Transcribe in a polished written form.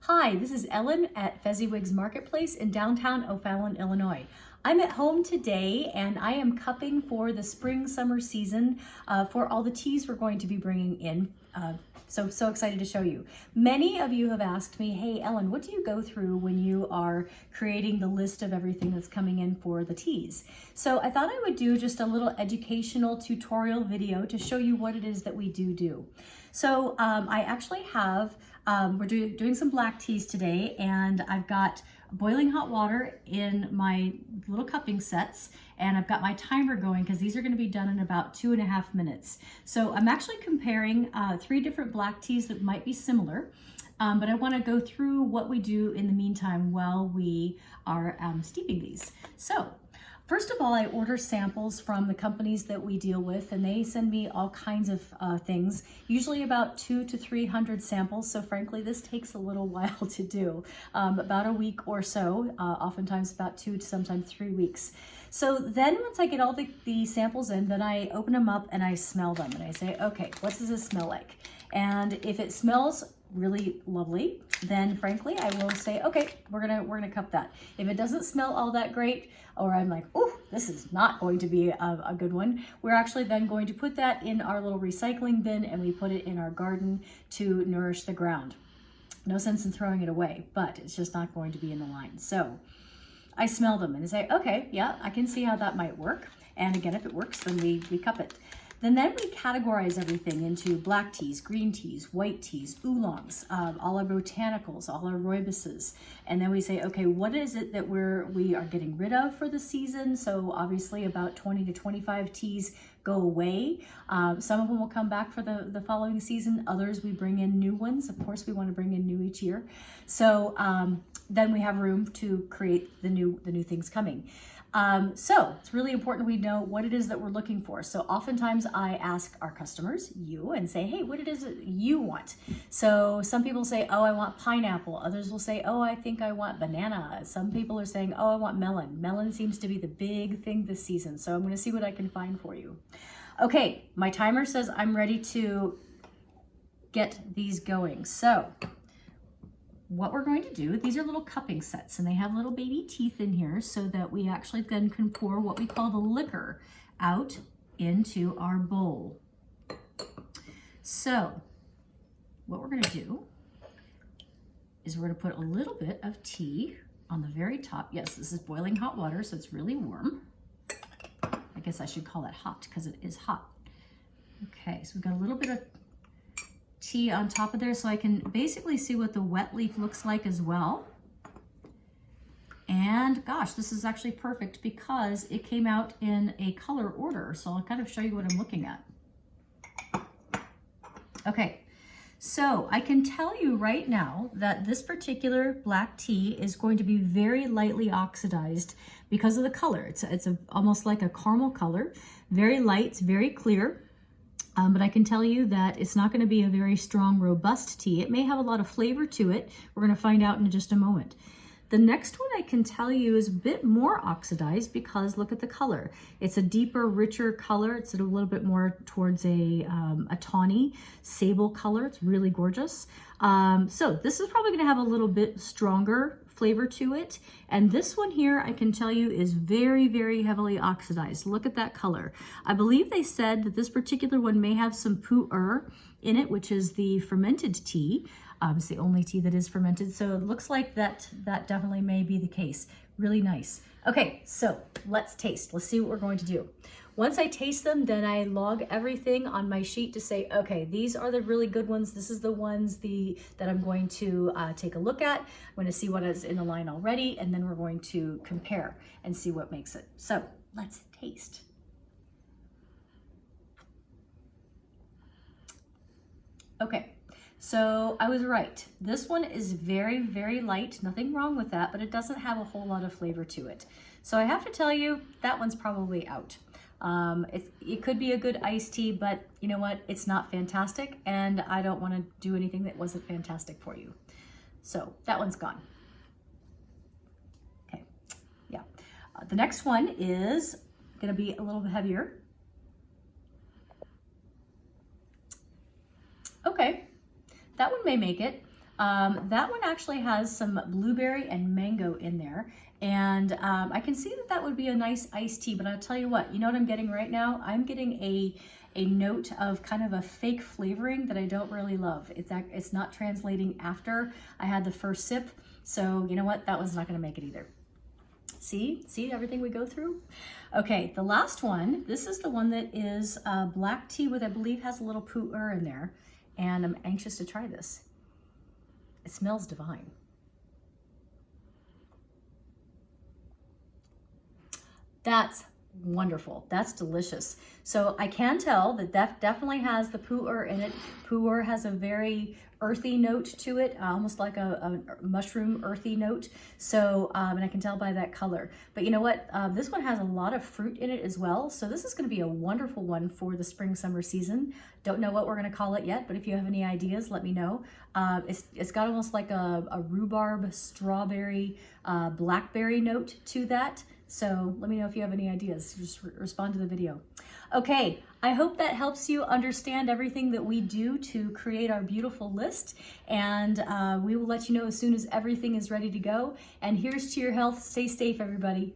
Hi, this is Ellen at Fezziwig's Marketplace in downtown O'Fallon, Illinois. I'm at home today and I am cupping for the spring-summer season for all the teas we're going to be bringing in. So excited to show you. Many of you have asked me, hey Ellen, what do you go through when you are creating the list of everything that's coming in for the teas? So I thought I would do just a little educational tutorial video to show you what it is that we do. So I actually have, we're doing some black teas today, and I've got boiling hot water in my little cupping sets, and I've got my timer going because these are going to be done in about 2.5 minutes. So I'm actually comparing 3 different black teas that might be similar, but I want to go through what we do in the meantime while we are steeping these. So first of all, I order samples from the companies that we deal with, and they send me all kinds of things, usually about 200 to 300 samples. So frankly, this takes a little while to do, about a week or so, oftentimes about 2 to sometimes 3 weeks. So then once I get all the samples in, then I open them up and I smell them and I say, okay, what does this smell like? And if it smells really lovely, then frankly, I will say, okay, we're gonna cup that. If it doesn't smell all that great, or I'm like, oh, this is not going to be a good one, we're actually then going to put that in our little recycling bin and we put it in our garden to nourish the ground. No sense in throwing it away, but it's just not going to be in the line. So I smell them and I say, okay, yeah, I can see how that might work. And again, if it works, then we cup it. Then we categorize everything into black teas, green teas, white teas, oolongs, all our botanicals, all our rooiboses. And then we say, okay, what is it that we are getting rid of for the season? So obviously about 20 to 25 teas go away. Some of them will come back for the following season. Others, we bring in new ones. Of course, we want to bring in new each year. So then we have room to create the new things coming. So it's really important we know what it is that we're looking for. So oftentimes I ask our customers, you, and say, hey, what it is that you want? So some people say, oh, I want pineapple. Others will say, oh, I think I want banana. Some people are saying, oh, I want melon. Melon seems to be the big thing this season. So I'm going to see what I can find for you. Okay, my timer says I'm ready to get these going. So what we're going to do, these are little cupping sets and they have little baby teeth in here so that we actually then can pour what we call the liquor out into our bowl. So what we're going to do is we're going to put a little bit of tea on the very top. Yes, this is boiling hot water, so it's really warm. I guess I should call it hot because it is hot. Okay, so we've got a little bit of tea on top of there so I can basically see what the wet leaf looks like as well. And gosh, this is actually perfect because it came out in a color order. So I'll kind of show you what I'm looking at. Okay, so I can tell you right now that this particular black tea is going to be very lightly oxidized because of the color. It's almost like a caramel color, very light, it's very clear. But I can tell you that it's not going to be a very strong, robust tea. It may have a lot of flavor to it. We're going to find out in just a moment. The next one I can tell you is a bit more oxidized because look at the color. It's a deeper, richer color. It's a little bit more towards a tawny, sable color. It's really gorgeous. So this is probably going to have a little bit stronger flavor to it. And this one here, I can tell you, is very, very heavily oxidized. Look at that color. I believe they said that this particular one may have some pu'er in it, which is the fermented tea. It's the only tea that is fermented. So it looks like that definitely may be the case. Really nice. Okay, so let's taste. Let's see what we're going to do. Once I taste them, then I log everything on my sheet to say, okay, these are the really good ones. This is the ones that I'm going to take a look at. I'm going to see what is in the line already, and then we're going to compare and see what makes it. So let's taste. Okay, so I was right. This one is very, very light. Nothing wrong with that, but it doesn't have a whole lot of flavor to it. So I have to tell you, that one's probably out. It could be a good iced tea, but you know what? It's not fantastic, and I don't want to do anything that wasn't fantastic for you. So that one's gone. Okay, yeah. The next one is going to be a little bit heavier. Okay, that one may make it. That one actually has some blueberry and mango in there. And I can see that that would be a nice iced tea, but I'll tell you what I'm getting right now? I'm getting a note of kind of a fake flavoring that I don't really love. It's not translating after I had the first sip. So you know what? That one's not gonna make it either. See everything we go through? Okay, the last one, this is the one that is black tea with, I believe, has a little pu'er in there. And I'm anxious to try this. It smells divine. That's wonderful. That's delicious. So I can tell that definitely has the pu'er in it. Pu'er has a very earthy note to it, almost like a mushroom earthy note. So, and I can tell by that color. But you know what? This one has a lot of fruit in it as well. So this is going to be a wonderful one for the spring summer season. Don't know what we're going to call it yet, but if you have any ideas, let me know. It's got almost like a rhubarb, strawberry, blackberry note to that. So let me know if you have any ideas. Just respond to the video. Okay, I hope that helps you understand everything that we do to create our beautiful list. And we will let you know as soon as everything is ready to go. And here's to your health. Stay safe, everybody.